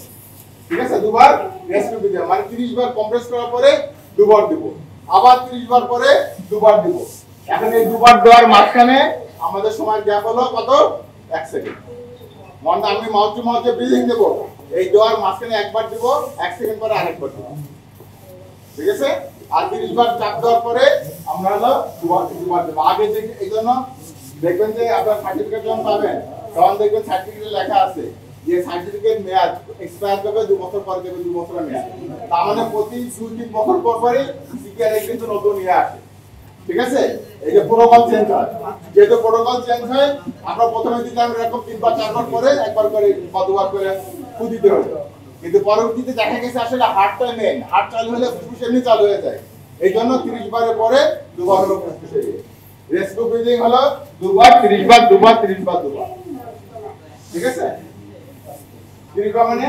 ঠিক আছে, 2 বার রেস্কিউ ব্রিদিং, মানে 30 বার কম্প্রেস করার পরে 2 বার দিব, আবার 30 বার পরে 2 বার দিব। এখন এই 2 বার দেওয়ার মাঝখানে আমাদের সময় গ্যাপ হলো কত? 1 সেকেন্ড। মানে আমি মাউথ টু মাউথে ব্রিদিং দেব, এই দেওয়ার মাঝখানে একবার দিব, 1 সেকেন্ড পরে আরেকবার দিব। ঠিক আছে, আর 30 বার চাপ দেওয়ার পরে আমরা হলো 2 বার দেব। আগে যে এই জন্য দেখবেন যে আপনার সার্টিফিকেট যখন পাবেন তখন দেখবেন সার্টিফিকেটে লেখা আছে যে সার্টিফিকেট মেয়াদ এক্সপায়ার করবে 2 বছর পরে, দেবে 2 বছরের মেয়াদ। তার মানে প্রতি 2-3 বছর পর পরে সিকিআর কিন্তু নতুন ইয়ে আসে। ঠিক আছে, এই যে প্রোটোকল চেঞ্জ হয়, যেহেতু প্রোটোকল চেঞ্জ হয় আমরা প্রথমে দিতাম এরকম 3 বার 4 বার করে, একবার করে বা 2 বার করে ফু দিতে হতো, কিন্তু পরবর্তীতে দেখা গেছে আসলে হার্টটা মেন, হার্ট চালু হলে ফুসফুস এমনি চালু হয়ে যায়। এই জন্য 30 বারের পরে 2 বার হলো ফুসফুসে রেস্কিউ ব্রিদিং হলো 2 বার, 30 বার 2 বার, 30 বার 2 বার। ঠিক আছে, 30 বার মানে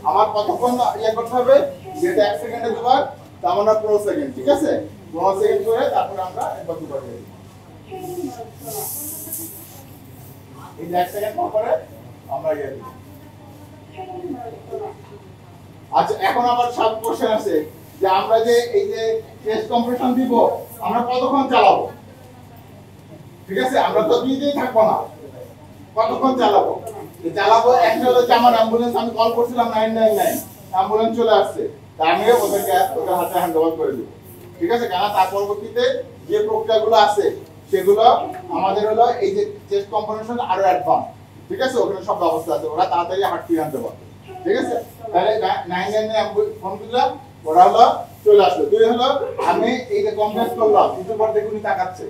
আমার কতক্ষণ ইয়ে করতে হবে, যেটা 1 সেকেন্ডে 2 বার, তার মানে 15 সেকেন্ড। ঠিক আছে, 15 সেকেন্ড করে তারপর আমরা একবার 2 বার দিয়ে দিই। এই যে 1 সেকেন্ড পর পরে আমরা ইয়ে দিই। আচ্ছা, এখন আবার সব কোশ্চেন আছে যে আমরা যে এই যে চেস্ট কম্প্রেশন দিব আমরা কতক্ষণ চালাবো। ঠিক আছে, আমরা তো দিয়েই থাকবো না, কতক্ষণ চালাবো? চালাবো একটা হলো যে আমার অ্যাম্বুলেন্স, আমি কল করছিলাম 999, অ্যাম্বুলেন্স চলে আসছে, তা আমি ওদেরকে ওদের হাতে হ্যান্ড ওভার করে দিব। ঠিক আছে, কারণ তার পরবর্তীতে যে প্রক্রিয়াগুলো আছে সেগুলো আমাদের হলো এই যে চেস্ট কম্প্রেশন আরো অ্যাডভান্স। ঠিক আছে, ওখানে সব ব্যবস্থা আছে, ওরা তাড়াতাড়ি হার্ট ফিরে আনতে পারবে। ঠিক আছে, তাহলে 999 ফোন দিলাম, ওরা হলো চলে আসলো। 2 হলো আমি এই যে কমপ্লেক্স করলাম, কিছু পর দেখুন তাকাচ্ছে।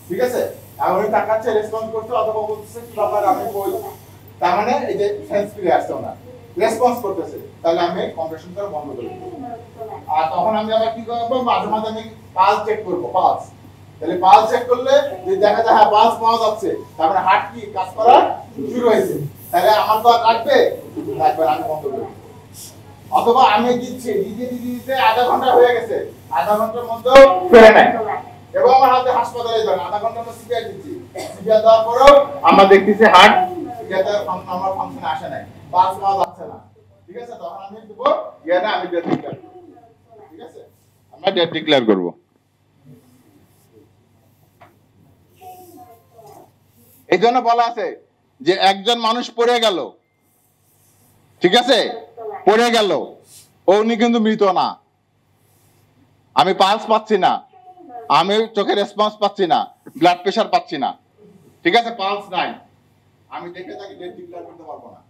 ঠিক আছে, আর উনি তাকাচ্ছে, রেসপন্স করতে অথবা বলতেছে কি ব্যাপার আমি কই, তার মানে এই যে সেন্স ফিরে আসছে না, রেসপন্স করতেছে, তাহলে আমি কম্প্রেশন করা বন্ধ করে দেব। আর তখন আমি আবার কি করব, মাঝে মাঝে আমি পালস চেক করব, পালস। তাহলে পালস চেক করলে যদি দেখা যায় হ্যাঁ পালস পাওয়া যাচ্ছে, তার মানে হার্ট কি কাজ করা শুরু হয়েছে, তাহলে আমার তো আর রাখবে একবার আমি বন্ধ করে দেব। অথবা আমি দিচ্ছি, দিতে আধা ঘন্টা হয়ে গেছে, আধা ঘন্টার মধ্যে ফেরে নেয় এবং আমার হাতে হাসপাতালে যান, আধা ঘন্টার মধ্যে সিপিআর দিচ্ছি, সিপিআর দেওয়ার পরেও আমরা দেখতেছি হার্ট এটা আমার ফাংশন আসে নাই, পালস পাওয়া যাচ্ছে না। ঠিক আছে, তখন আমি দেব ইয়াটা আমি ডেট ডিক্লেয়ার করব। ঠিক আছে, আমরা ডেট ডিক্লেয়ার করব। এই জন্য বলা আছে যে একজন মানুষ পড়ে গেল, ঠিক আছে, পড়ে গেল, উনি কিন্তু মৃত না। আমি পালস পাচ্ছি না, আমি চোখে রেসপন্স পাচ্ছি না, ব্লাড প্রেশার পাচ্ছি না, ঠিক আছে, পালস নাই, আমি দেখে তাকে ডেট ডিক্লেয়ার করতে পারবো না।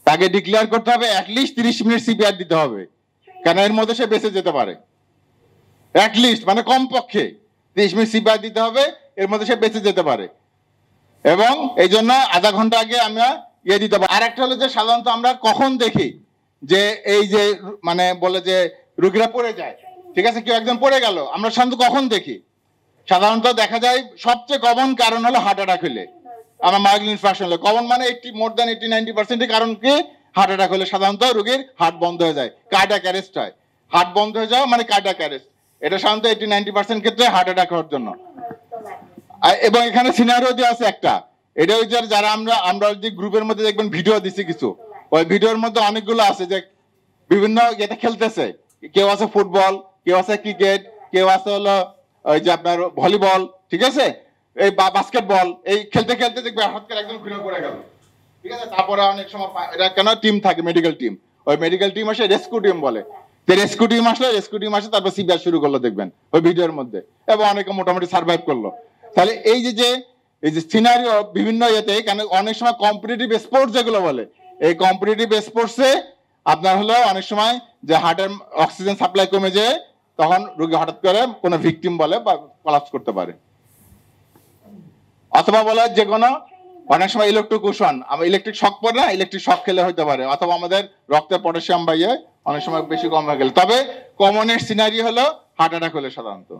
তাকে ডিক্লেয়ার করতে হবে অ্যাটলিস্ট 30 মিনিট সিপিআর দিতে হবে, কারণ এর মধ্যে সে বেঁচে যেতে পারে। অ্যাটলিস্ট মানে কমপক্ষে 30 মিনিট সিপিআর দিতে হবে, এর মধ্যে সে বেঁচে যেতে পারে। এবং এই জন্য আধা ঘন্টা আগে আমরা ইয়ে দিতে পারি। আর একটা হলো যে সাধারণত আমরা কখন দেখি যে এই যে মানে বলে যে রোগীরা পড়ে যায়, ঠিক আছে, কেউ একজন পড়ে গেল, আমরা সাধারণত কখন দেখি? সাধারণত দেখা যায় সবচেয়ে কমন কারণ হলো হার্ট অ্যাটাক হলে, আমার মাইল্ড ইনফার্কশন হলে, কমন মানে মোর দ্যান 80-90% কারণ কি হার্ট অ্যাটাক হলে সাধারণত রোগীর হার্ট বন্ধ হয়ে যায়, কার্ডিয়াক অ্যারেস্ট হয়। হার্ট বন্ধ হয়ে যাওয়া মানে কার্ডিয়াক অ্যারেস্ট, এটা সাধারণত 80-90% ক্ষেত্রে হার্ট অ্যাটাক হওয়ার জন্য। এবং এখানে সিনারিও দেওয়া আছে একটা, এটা হচ্ছে যারা আমরা যে গ্রুপের মধ্যে দেখবেন ভিডিও দিছি কিছু, ওই ভিডিওর মধ্যে অনেকগুলো আছে যে বিভিন্ন ইয়েতে খেলতেছে, কেউ আছে ফুটবল, কেউ আছে ক্রিকেট, কেউ আছে হলো ওই যে আপনার ভলিবল, ঠিক আছে, এই বাস্কেটবল, এই খেলতে খেলতে দেখবে হঠাৎ করে একদম ঘুরে পড়ে গেল, ঠিক আছে। তারপরে অনেক সময় এটা কেন টিম থাকে, মেডিকেল টিম, ওই মেডিকেল টিম আসে রেস্কিউ টিম বলে, রেস্কিউ টিম আসে তারপর সিপিআর শুরু করলো দেখবেন ওই ভিডিওর মধ্যে, এবং অনেকে মোটামুটি সার্ভাইভ করলো। তাহলে এই যে সিনারিও বিভিন্ন ইয়েতে, কেন অনেক সময় কম্পিটিটিভ স্পোর্টস যেগুলো বলে, এই কম্পিটিটিভ স্পোর্টসে আপনার হলো অনেক সময় যে হার্টের অক্সিজেন সাপ্লাই কমে যায়, তখন রোগী হঠাৎ করে কোনো ভিকটিম বলে বা কলাপস করতে পারে, অথবা বলে যে কোনো অনেক সময় ইলেকট্রোকুশন, আমরা ইলেকট্রিক শক পড়ে না, ইলেকট্রিক শক খেলে হতে পারে, অথবা আমাদের রক্তের পটাশিয়াম বা ইয়ে অনেক সময় বেশি কম হয়ে গেলে। তবে কমনের সিনারি হলো হার্ট অ্যাটাক হলে সাধারণত।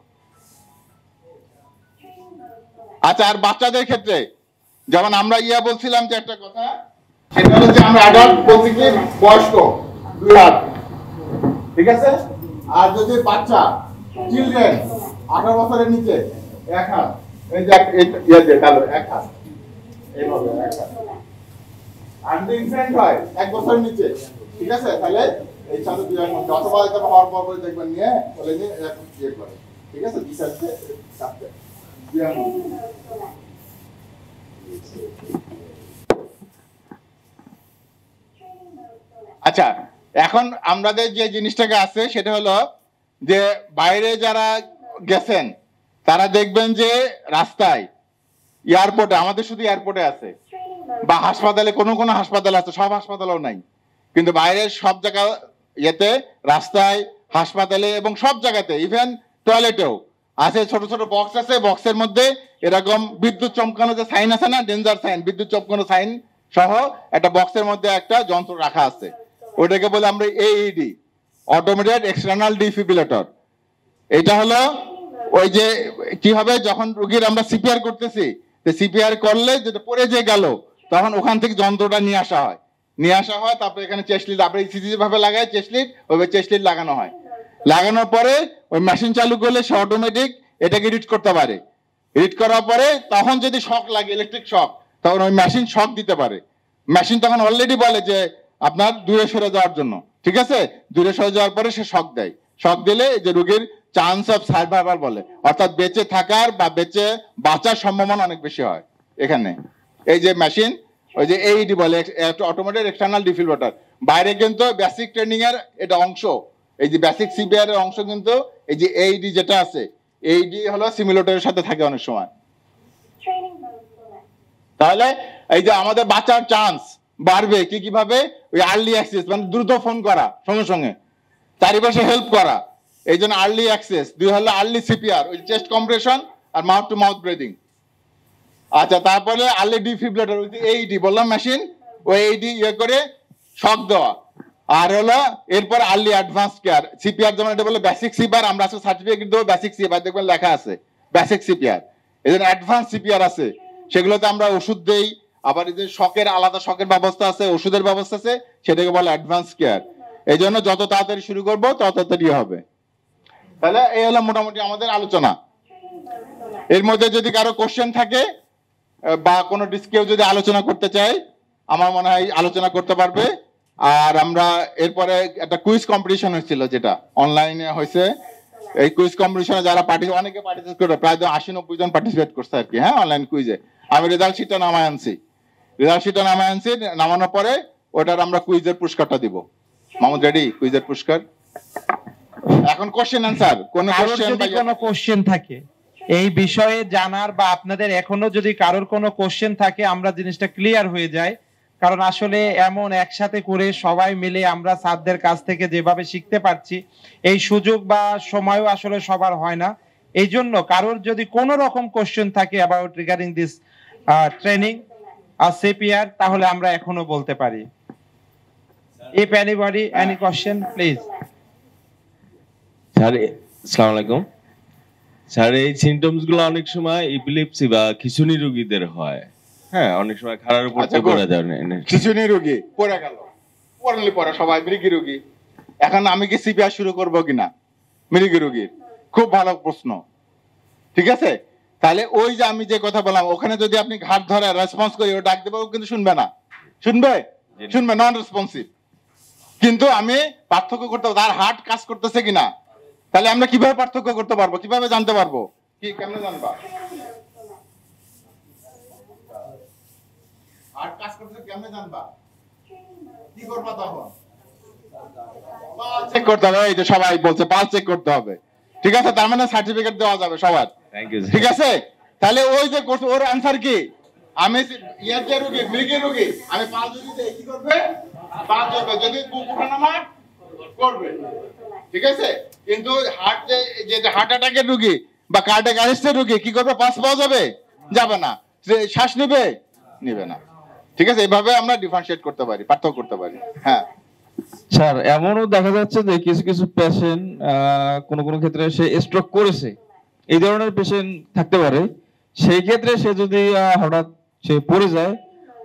আচ্ছা, আর বাচ্চাদের ক্ষেত্রে যেমন আমরা বলছিলাম যে একটা কথা, সেটা হলো যে আমরা অ্যাডাল্ট বলছি কি বয়স্ক 2 হাত, ঠিক আছে, আর যদি বাচ্চা চিলড্রেন 18 বছরের নিচে 1 হাত, এই যে কালো 1 হাত, এইভাবে 1 হাত। আর যদি ইনফ্যান্ট হয় 1 বছরের নিচে, ঠিক আছে, তাহলে এই সাথে 2 হাত মধ্যে, অথবা এটা হওয়ার পর দেখবেন নিয়ে বলে নিয়ে এরকম করে, ঠিক আছে, দিশাতে চাপতে আচ্ছা, এখন আমাদের যে জিনিসটাকে আছে সেটা হলো যে বাইরে যারা গেছেন তারা দেখবেন যে রাস্তায়, এয়ারপোর্টে, আমাদের শুধু এয়ারপোর্টে আছে, বা হাসপাতালে কোনো হাসপাতাল আছে, সব হাসপাতালেও নাই, কিন্তু বাইরের সব জায়গা ইয়েতে, রাস্তায়, হাসপাতালে এবং সব জায়গাতে, ইভেন টয়লেটেও আছে ছোট ছোট বক্স আছে, বক্সের মধ্যে এরকম বিদ্যুৎ চমকানো যে সাইন আছে না, ডেঞ্জার সাইন, বিদ্যুৎ চমকানো সাইন সহ একটা বক্সের মধ্যে একটা যন্ত্র রাখা আছে, ওটাকে বলে আমরা AED, অটোমেটেড এক্সটার্নাল ডিফিব্রিলেটর। এটা হলো ওই যে কি হবে, যখন রোগীর আমরা সিপিআর করতেছি, সিপিআর করলে যেটা পড়ে যে গেল, তখন ওখান থেকে যন্ত্রটা নিয়ে আসা হয়, তারপরে এখানে চেস্ট লিড, আমরা ইসিজি ভাবে লাগাই চেস্ট লিড, ওইভাবে চেস্ট লিড লাগানো হয়, লাগানোর পরে ওই মেশিন চালু করলে সে অটোমেটিক এটাকে রিড করতে পারে, রিড করার পরে তখন যদি শক লাগে, ইলেকট্রিক শক, তখন ওই মেশিন শক দিতে পারে, মেশিন তখন অলরেডি বলে যে আপনার দূরে সরে যাওয়ার জন্য, ঠিক আছে, দূরে সরে যাওয়ার পরে সে শক দেয়, শক দিলে যে রোগীর চান্স অফ সার্ভাইভাল বলে, অর্থাৎ বেঁচে থাকার বা বেঁচে বাঁচার সম্ভাবনা অনেক বেশি হয় এখানে। এই যে মেশিন, ওই যে AED বলে, অটোমেটেড এক্সটার্নাল ডিফিব্রিলেটর, বাইরে কিন্তু বেসিক ট্রেনিং এর এটা অংশ, এই যে বেসিক সিপিআর এর অংশ কিন্তু এই যে AED যেটা আছে, AED হলো সিমুলেটরের সাথে থাকে অনেক সময়। তাহলে এই যে আমাদের বাঁচার চান্স বাড়বে কিভাবে, ওই আর্লি অ্যাক্সেস, মানে দ্রুত ফোন করা, সঙ্গে সঙ্গে চারিপাশে হেল্প করা, এই জন্য আর্লি অ্যাক্সেস। 2 হলো আর্লি সিপিআর, ওই চেস্ট কম্প্রেশন আর মাউথ টু মাউথ ব্রিদিং। আচ্ছা, তারপরে আর্লি ডিফিব্রিলেটর, ওই যে AED বললাম মেশিন, ওই AED করে শক দেওয়া। আর হলো এরপর আর্লি অ্যাডভান্স কেয়ার, সিপিআর যেমন এটা বলে বেসিক সিপিআর, আমরা আজকে সার্টিফিকেট দেবো বেসিক সিপিআর, দেখবেন লেখা আছে বেসিক সিপিআর। এই জন্য অ্যাডভান্স সিপিআর আছে, সেগুলোতে আমরা ওষুধ দেই, আবার এই যে শকের আলাদা শকের ব্যবস্থা আছে, ওষুধের ব্যবস্থা আছে, সেটাকে বলে অ্যাডভান্স কেয়ার। এই জন্য যত তাড়াতাড়ি শুরু করবো তত তাড়াতাড়ি হবে। তাহলে এই হলো মোটামুটি আমাদের আলোচনা। এর মধ্যে যদি কারো কোশ্চেন থাকে বা কোনো কেউ যদি আলোচনা করতে চায়, আমার মনে হয় আলোচনা করতে পারবে। আর আমরা এরপরে একটা কুইজ কম্পিটিশন হয়েছিল, যেটা অনলাইনে হয়েছে, এই কুইজ কম্পিটিশনে যারা অনেকে পার্টিসিপেট করে, প্রায় 80-90 জন পার্টিসিপেট করছে আর কি, হ্যাঁ, অনলাইন কুইজে। আমি রেজাল্ট শিটটা নামায় আনছি, নামানোর পরে ওটার আমরা কুইজের পুরস্কারটা দিব। মামুদ রেডি, কুইজের পুরস্কার। এখন কোশ্চেন অ্যান্সার, কোন কোশ্চেন থাকে এই বিষয়ে জানার, বা আপনাদের এখনো যদি কারোর কোনো কোশ্চেন থাকে, আমরা জিনিসটা ক্লিয়ার হয়ে যায়। কারণ আসলে এমন একসাথে করে সবাই মিলে আমরা স্যারদের কাছ থেকে যেভাবে শিখতে পারছি, এই সুযোগ বা সময়ও আসলে সবার হয় না। এই জন্য কারোর যদি কোনো রকম কোশ্চেন থাকে অ্যাবাউট রিগার্ডিং দিস ট্রেনিং আর সিপিআর, তাহলে আমরা এখনো বলতে পারি। If anybody any question, please. Sir, আসসালামু আলাইকুম স্যার। এই সিমটমস গুলো অনেক সময় ইপিলেপসি বা খিঁচুনি রোগীদের হয়, হ্যাঁ, অনেক সময় খাড়ার উপর পড়ে যায়, খিঁচুনি রোগী পড়ে গেল, পড়ে সবাই মৃগী রোগী। এখন আমি কি সিপিআর শুরু করবো কিনা মৃগী রোগীর? খুব ভালো প্রশ্ন, ঠিক আছে। তাহলে ওই যে আমি যে কথা বললাম, ওখানে যদি আপনি ঘাট ধরে রেসপন্স করি, ও ডাক দেবে, ও কিন্তু শুনবে না। শুনবে? শুনবে, নন রেসপন্সিভ। কিন্তু আমি পার্থক্য করতে পারবো তার হার্ট কাজ করতেছে কিনা। তাহলে আমরা কিভাবে পার্থক্য করতে পারবো, কিভাবে জানতে পারবো? কি কেমনে জানবা? হার্ট কাজ করতেছে কেমনে জানবা? কি করবা তখন? পালস চেক করতে হবে। এই যে সবাই বলছে পালস চেক করতে হবে। ঠিক আছে, তার মানে সার্টিফিকেট দেওয়া যাবে সবার। Thank you. ঠিক আছে, তাহলে ওই যে কোর্স, ওর অ্যান্সার কি? আমি ইয়ার যে রোগী, মৃগের রোগী, আমি পাঁচ যদি দেই, কি করবে? পাঁচ হবে, যদি বুক ওঠানামা করবে। ঠিক আছে, কিন্তু হার্ট যে হার্ট অ্যাটাকের রোগী বা কার্ডিয়াক অ্যারেস্টের রোগী কি করবে? পাস পাওয়া যাবে? যাবে না। যে শ্বাস নেবে? নেবে না। ঠিক আছে, এইভাবে আমরা ডিফারেন্সিয়েট করতে পারি, পার্থক্য করতে পারি। হ্যাঁ স্যার, এমনও দেখা যাচ্ছে যে কিছু কিছু পেশেন্ট কোন কোন ক্ষেত্রে সে স্ট্রোক করেছে, এই ধরনের পেশেন্ট থাকতে পারে। সেই ক্ষেত্রে সে যদি হঠাৎ সে পড়ে যায়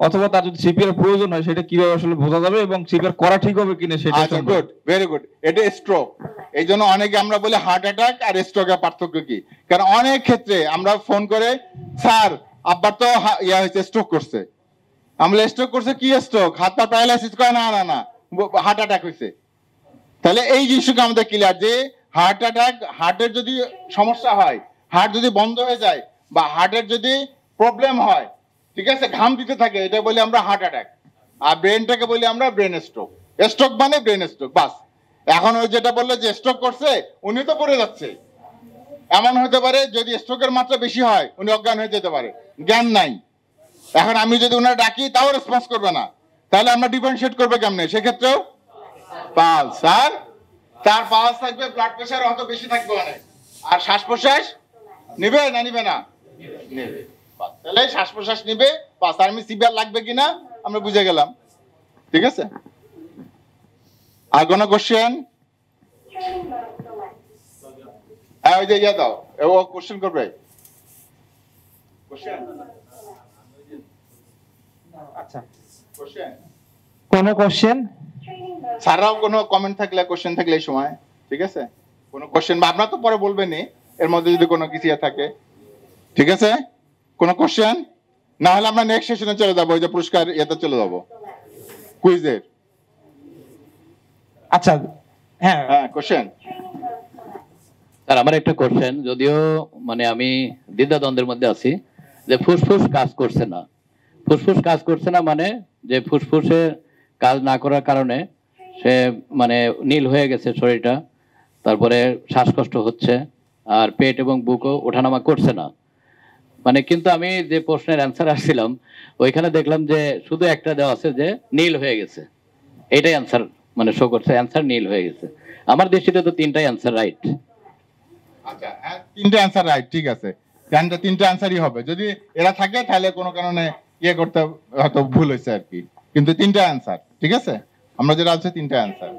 অথবা তার যদি সিপিআর প্রয়োজন হয়, সেটা কিভাবে আসলে বোঝা যাবে এবং সিপিআর করা ঠিক হবে কিনা সেটা। আচ্ছা, গুড, ভেরি গুড। এটা স্ট্রোক। এই জন্য অনেকে আমরা বলি হার্ট অ্যাটাক আর স্ট্রোকের পার্থক্য কি। কারণ অনেক ক্ষেত্রে আমরা ফোন করে, স্যার আব্বার তো ইয়া হয়েছে, স্ট্রোক করছে। আমরা স্ট্রোক করছে, কি স্ট্রোক? হাত পা প্যারালাইসিস করে? না না না, হার্ট অ্যাটাক হয়েছে। তাহলে এই জিনিসটা আমাদের ক্লিয়ার যে হার্ট অ্যাটাক, হার্টের যদি সমস্যা হয়, হার্ট যদি বন্ধ হয়ে যায় বা হার্টের যদি প্রবলেম হয়, ঠিক আছে, ঘাম দিতে থাকে, এটা বলি আমরা হার্ট অ্যাটাক। আর ব্রেনটাকে বলি আমরা ব্রেন স্ট্রোক। স্ট্রোক মানে ব্রেন স্ট্রোক, বাস। এখন ওই যেটা বললো যে স্ট্রোক করছে, উনি তো পড়ে যাচ্ছে। এমন হতে পারে যদি স্ট্রোকের মাত্রা বেশি হয়, উনি অজ্ঞান হয়ে যেতে পারে, জ্ঞান নাই। এখন আমি যদি ওনারা ডাকি, তাও রেসপন্স করবে না। তাহলে আমরা ডিফারেন্সিয়েট করবো কেমনে? সেক্ষেত্রেও পালস, আর তার পালস থাকবে, ব্লাড প্রেশার হয়তো বেশি থাকবে অনেক, আর শ্বাস প্রশ্বাস নিবে না নিবে না? নেবে। তাহলে শ্বাস প্রশ্বাস নিবে, বাস। আর আমি সিপিআর লাগবে কিনা আমরা বুঝে গেলাম। ঠিক আছে, আর কোনো কোশ্চেন? ওই যে ইয়া দাও, ও কোশ্চেন করবে। কোশ্চেন? আচ্ছা, কোশ্চেন? কোনো কোশ্চেন? স্যাররাও কোনো কমেন্ট থাকলে, কোশ্চেন থাকলে এই সময়, ঠিক আছে, কোনো কোশ্চেন বা আপনারা তো পরে বলবেনই, এর মধ্যে যদি কোনো কিছু থাকে। ঠিক আছে, কোনো কোশ্চেন? না হলে আমরা নেক্সট সেশনে চলে যাবো, ওই যে পুরস্কার ইয়েতে চলে যাবো, কুইজের। আচ্ছা, হ্যাঁ হ্যাঁ, কোশ্চেন? স্যার, আমার একটা কোশ্চেন, যদিও মানে আমি দ্বিধাদ্বন্দ্বের মধ্যে আছি যে ফুসফুস কাজ করছে না। ফুসফুস কাজ করছে না মানে যে ফুসফুসে কাজ না করার কারণে সে মানে নীল হয়ে গেছে শরীরটা, তারপরে শ্বাসকষ্ট হচ্ছে, আর পেট এবং বুকও ওঠানামা করছে না। মানে কিন্তু আমি যে প্রশ্নের অ্যান্সার আসছিলাম, ওইখানে দেখলাম যে শুধু একটা দেওয়া আছে যে নীল হয়ে গেছে, এইটাই অ্যান্সার মানে শো করছে, অ্যান্সার নীল হয়ে গেছে। আমার দৃষ্টিতে তো তিনটাই অ্যান্সার রাইট। আচ্ছা, তিনটে অ্যান্সার রাইট, ঠিক আছে। তিনটে অ্যান্সারই হবে। যদি এরা থাকে তাহলে কোনো কারণে ইয়ে করতে হয়তো ভুল হয়েছে আর কি, কিন্তু তিনটা অ্যান্সার, ঠিক আছে। আমরা যেটা আছে তিনটা অ্যান্সার।